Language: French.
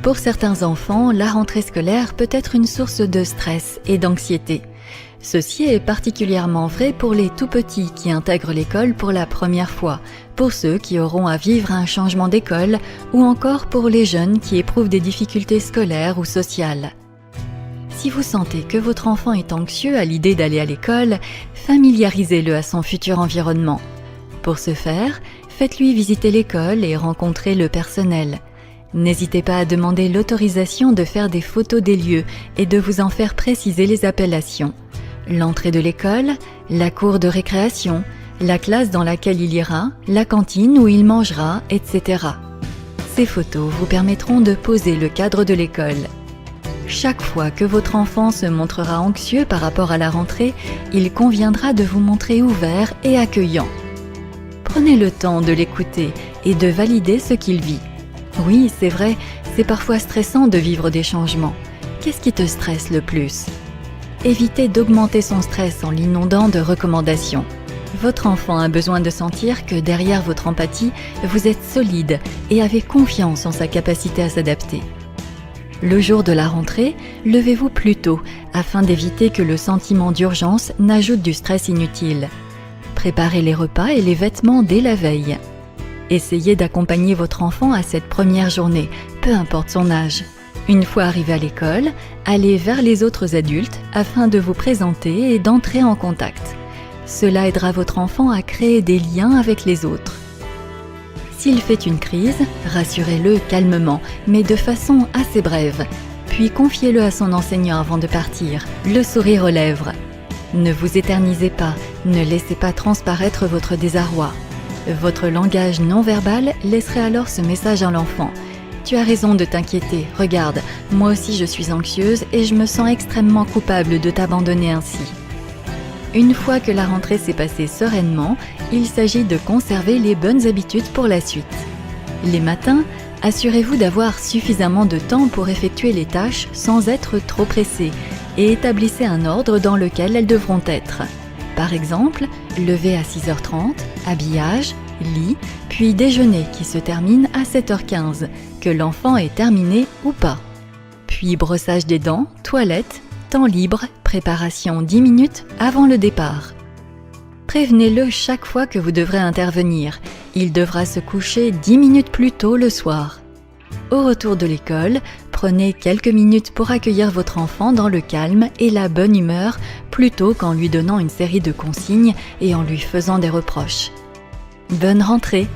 Pour certains enfants, la rentrée scolaire peut être une source de stress et d'anxiété. Ceci est particulièrement vrai pour les tout-petits qui intègrent l'école pour la première fois, pour ceux qui auront à vivre un changement d'école ou encore pour les jeunes qui éprouvent des difficultés scolaires ou sociales. Si vous sentez que votre enfant est anxieux à l'idée d'aller à l'école, familiarisez-le à son futur environnement. Pour ce faire, faites-lui visiter l'école et rencontrer le personnel. N'hésitez pas à demander l'autorisation de faire des photos des lieux et de vous en faire préciser les appellations. L'entrée de l'école, la cour de récréation, la classe dans laquelle il ira, la cantine où il mangera, etc. Ces photos vous permettront de poser le cadre de l'école. Chaque fois que votre enfant se montrera anxieux par rapport à la rentrée, il conviendra de vous montrer ouvert et accueillant. Prenez le temps de l'écouter et de valider ce qu'il vit. Oui, c'est vrai, c'est parfois stressant de vivre des changements. Qu'est-ce qui te stresse le plus ? Évitez d'augmenter son stress en l'inondant de recommandations. Votre enfant a besoin de sentir que derrière votre empathie, vous êtes solide et avez confiance en sa capacité à s'adapter. Le jour de la rentrée, levez-vous plus tôt afin d'éviter que le sentiment d'urgence n'ajoute du stress inutile. Préparez les repas et les vêtements dès la veille. Essayez d'accompagner votre enfant à cette première journée, peu importe son âge. Une fois arrivé à l'école, allez vers les autres adultes afin de vous présenter et d'entrer en contact. Cela aidera votre enfant à créer des liens avec les autres. S'il fait une crise, rassurez-le calmement, mais de façon assez brève. Puis confiez-le à son enseignant avant de partir, le sourire aux lèvres. Ne vous éternisez pas, ne laissez pas transparaître votre désarroi. Votre langage non verbal laisserait alors ce message à l'enfant. Tu as raison de t'inquiéter, regarde, moi aussi je suis anxieuse et je me sens extrêmement coupable de t'abandonner ainsi. Une fois que la rentrée s'est passée sereinement, il s'agit de conserver les bonnes habitudes pour la suite. Les matins, assurez-vous d'avoir suffisamment de temps pour effectuer les tâches sans être trop pressé et établissez un ordre dans lequel elles devront être. Par exemple, lever à 6h30, habillage, lit, puis déjeuner qui se termine à 7h15, que l'enfant ait terminé ou pas. Puis brossage des dents, toilette, temps libre, préparation 10 minutes avant le départ. Prévenez-le chaque fois que vous devrez intervenir. Il devra se coucher 10 minutes plus tôt le soir. Au retour de l'école, prenez quelques minutes pour accueillir votre enfant dans le calme et la bonne humeur plutôt qu'en lui donnant une série de consignes et en lui faisant des reproches. Bonne rentrée!